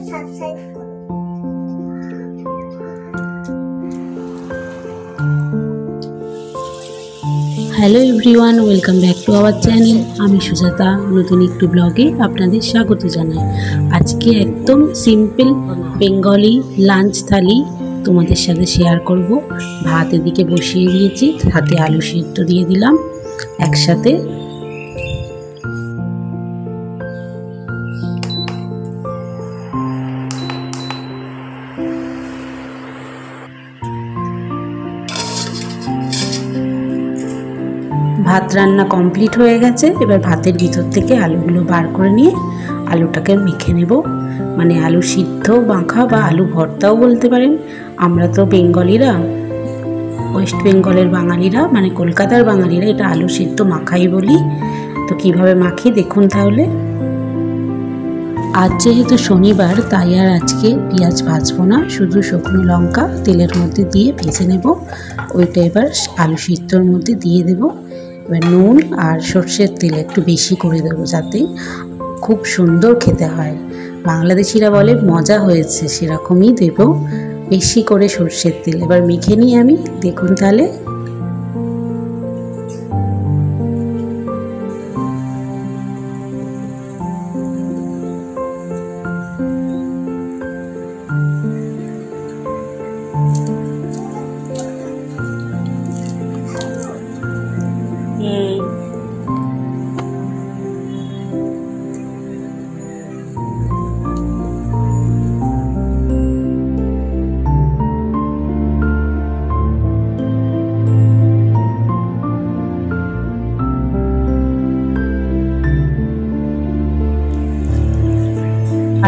Subscribe করুন। Hello everyone, welcome back to our channel. আমি সুজাতা নতুন একটু ব্লগে আপনাদের স্বাগত জানাই। আজকে একদম সিম্পল বেঙ্গলি লাঞ্চ থালি তোমাদের সাথে শেয়ার করব। ভাত এদিকে বসিয়ে দিয়েছি, হাতে আলু সিদ্ধ দিয়ে দিলাম একসাথে। ভাত রান্না কমপ্লিট হয়ে গেছে। এবার ভাতের ভিতর থেকে আলুগুলো বার করে নিয়ে আলুটাকে মেখে নেব। মানে আলু সিদ্ধ মাখা বা আলু ভর্তাও বলতে পারেন। আমরা তো বেঙ্গলিরা, ওয়েস্ট বেঙ্গলের বাঙালিরা, মানে কলকাতার বাঙালিরা এটা আলু সিদ্ধ মাখাই বলি। তো কিভাবে মাখি দেখুন তাহলে। আজ যেহেতু শনিবার, তাই আর আজকে পেঁয়াজ ভাজবো না, শুধু শুকনো লঙ্কা তেলের মধ্যে দিয়ে ভেজে নেব। ওইটা এবার আলু সিদ্ধর মধ্যে দিয়ে দেব। এবার নুন আর সর্ষের তেল একটু বেশি করে দেবো, যাতে খুব সুন্দর খেতে হয়। বাংলাদেশিরা বলে মজা হয়েছে, সেরকমই দেব, বেশি করে সর্ষের তেল। এবার মেখে নিই আমি, দেখুন তাহলে।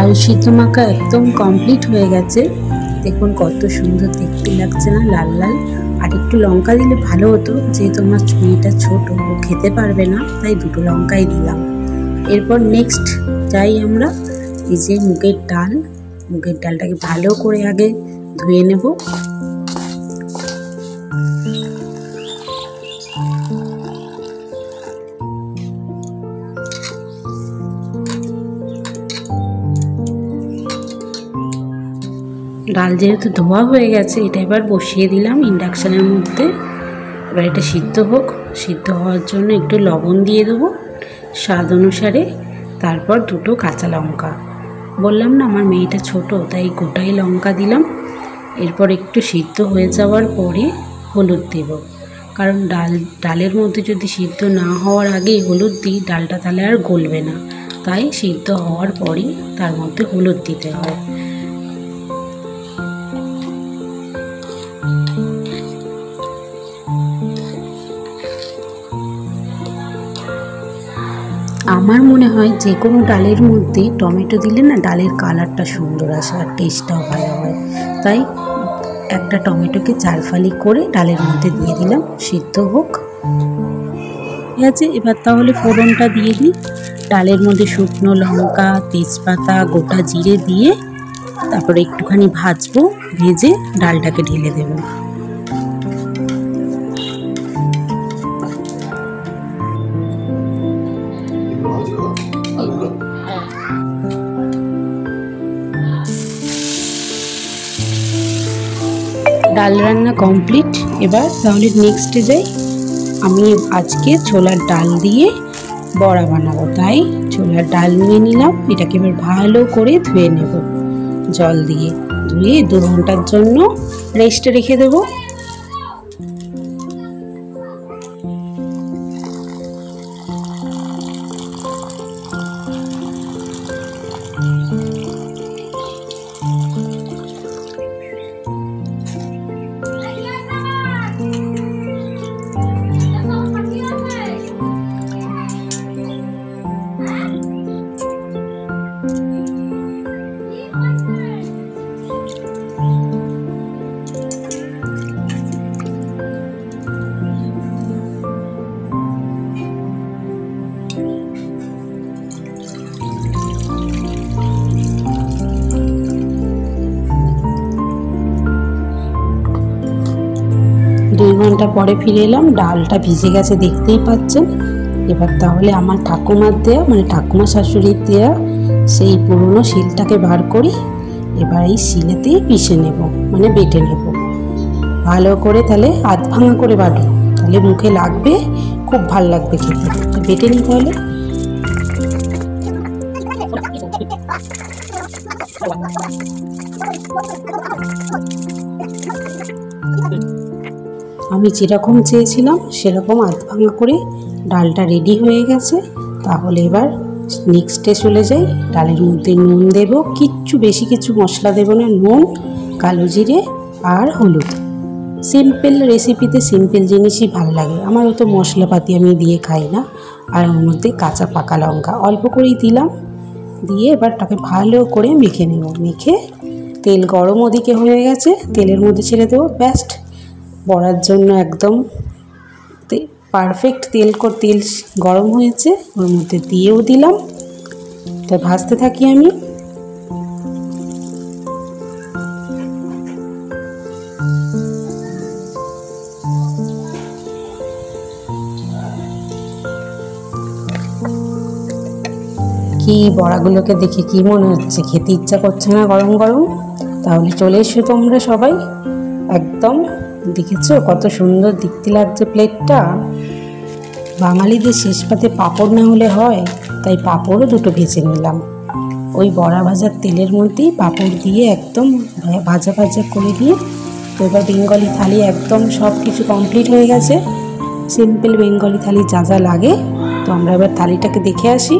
আলু সিদ্ধ মাখা একদম কমপ্লিট হয়ে গেছে। দেখুন কত সুন্দর দেখতে লাগছে না, লাল লাল। আর একটু লঙ্কা দিলে ভালো হতো, যেহেতু আমার মেয়েটা ছোট, ও খেতে পারবে না, তাই দুটো লঙ্কাই দিলাম। এরপর নেক্সট যাই আমরা, এই যে মুগের ডাল, মুগের ডালটাকে ভালো করে আগে ধুয়ে নেব। ডাল যেহেতু ধোয়া হয়ে গেছে, এটা এবার বসিয়ে দিলাম ইন্ডাকশানের মধ্যে। এবার এটা সিদ্ধ হোক। সিদ্ধ হওয়ার জন্য একটু লবণ দিয়ে দেবো স্বাদ অনুসারে, তারপর দুটো কাঁচা লঙ্কা। বললাম না আমার মেয়েটা ছোট, তাই গোটাই লঙ্কা দিলাম। এরপর একটু সিদ্ধ হয়ে যাওয়ার পরে হলুদ দেব, কারণ ডালের মধ্যে যদি সিদ্ধ না হওয়ার আগেই হলুদ দিই, ডালটা তাহলে আর গলবে না। তাই সিদ্ধ হওয়ার পরই তার মধ্যে হলুদ দিতে হয়। আমার মনে হয় যে কোনো ডালের মধ্যে টমেটো দিলে না, ডালের কালারটা সুন্দর আসে আর টেস্টটাও ভালো হয়। তাই একটা টমেটোকে 4 ফালি করে ডালের মধ্যে দিয়ে দিলাম, সিদ্ধ হোক। ঠিক আছে, এবার তাহলে ফোড়নটা দিয়ে দিই। ডালের মধ্যে শুকনো লঙ্কা, তেজপাতা, গোটা জিরে দিয়ে তারপরে একটুখানি ভাজবো, ভেজে ডালটাকে ঢেলে দেবো। ডাল রান্না কমপ্লিট। এবার তাহলে নেক্সটে যাই। আমি আজকে ছোলার ডাল দিয়ে বড়া বানাবো, তাই ছোলার ডাল নিয়ে নিলাম। এটাকে এবার ভালো করে ধুয়ে নেব, জল দিয়ে ধুয়ে 2 ঘন্টার জন্য রেস্টে রেখে দেবো। দুই ঘন্টা পরে ফিরে এলাম। ডালটা ভিজে গেছে, দেখতেই পাচ্ছেন। এবার তাহলে আমার ঠাকুমার দেয়া মানে ঠাকুমা শাশুড়ির দেয়া সেই পুরনো শিলটাকে বার করি। এবার এই শিলেতেই পিষে নেব, মানে বেটে নেব ভালো করে। তাহলে আধ ভাঙা করে বাটো, তাহলে মুখে লাগবে, খুব ভাল লাগবে খেতে। তো বেটে নিই তাহলে। আমি যেরকম চেয়েছিলাম সেরকম আধ ভাঙা করে ডালটা রেডি হয়ে গেছে। তাহলে এবার নেক্সটে চলে যাই। ডালের মধ্যে নুন দেব, কিচ্ছু বেশি কিছু মশলা দেব না, নুন, কালো জিরে আর হলুদ। সিম্পল রেসিপিতে সিম্পল জিনিসই ভালো লাগে আমার, অত মশলাপাতি আমি দিয়ে খাই না। আর ওর মধ্যে কাঁচা পাকা লঙ্কা অল্প করেই দিলাম, দিয়ে এবার তাকে ভালো করে মেখে নেব। মেখে তেল গরম ওদিকে হয়ে গেছে, তেলের মধ্যে ছেড়ে দেবো। ব্যাস্ট, বড়ার জন্য একদম পারফেক্ট তেল গরম হয়েছে, ওর মধ্যে দিয়েও দিলাম। তো ভাজতে থাকি আমি। কি বড়াগুলোকে দেখে কি মনে হচ্ছে খেতে ইচ্ছা করছে না গরম গরম? তাহলে চলে এসো তোমরা সবাই। একদম দেখেছো কত সুন্দর দেখতে লাগছে প্লেটটা। বাঙালিদের শেষ পাতে পাঁপড় না হলে হয়, তাই পাঁপড়ও দুটো ভেজে নিলাম। ওই বড়া ভাজার তেলের মধ্যেই পাঁপড় দিয়ে একদম ভাজা ভাজা করে দিয়ে। তো এবার বেঙ্গলি থালি একদম সব কিছু কমপ্লিট হয়ে গেছে। সিম্পল বেঙ্গলি থালি যা যা লাগে। তো আমরা এবার থালিটাকে দেখে আসি।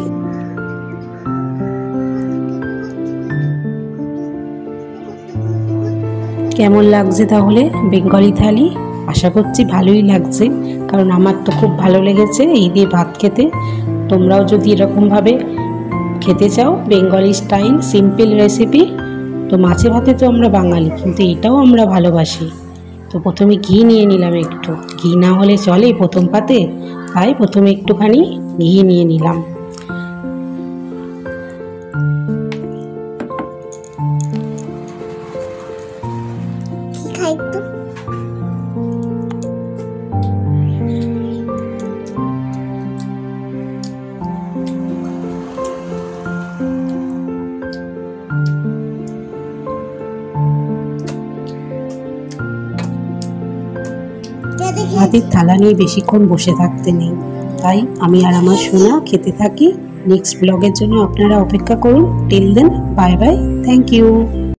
কেমন লাগছে তাহলে বেঙ্গলি থালি? আশা করছি ভালোই লাগছে, কারণ আমার তো খুব ভালো লেগেছে এই দিয়ে ভাত খেতে। তোমরাও যদি এরকমভাবে খেতে চাও বেঙ্গলি স্টাইল সিম্পল রেসিপি, তো মাছে ভাতে তো আমরা বাঙালি, কিন্তু এটাও আমরা ভালোবাসি। তো প্রথমে ঘি নিয়ে নিলাম একটু, ঘি না হলে চলে প্রথম পাতে, তাই প্রথমে একটুখানি ঘি নিয়ে নিলাম। হাতের থালা নিয়ে বেশিক্ষণ বসে থাকতে নেই, তাই আমি আর আমার সোনা খেতে থাকি। নেক্সট ব্লগের জন্য আপনারা অপেক্ষা করুন। Till then, bye bye, thank you.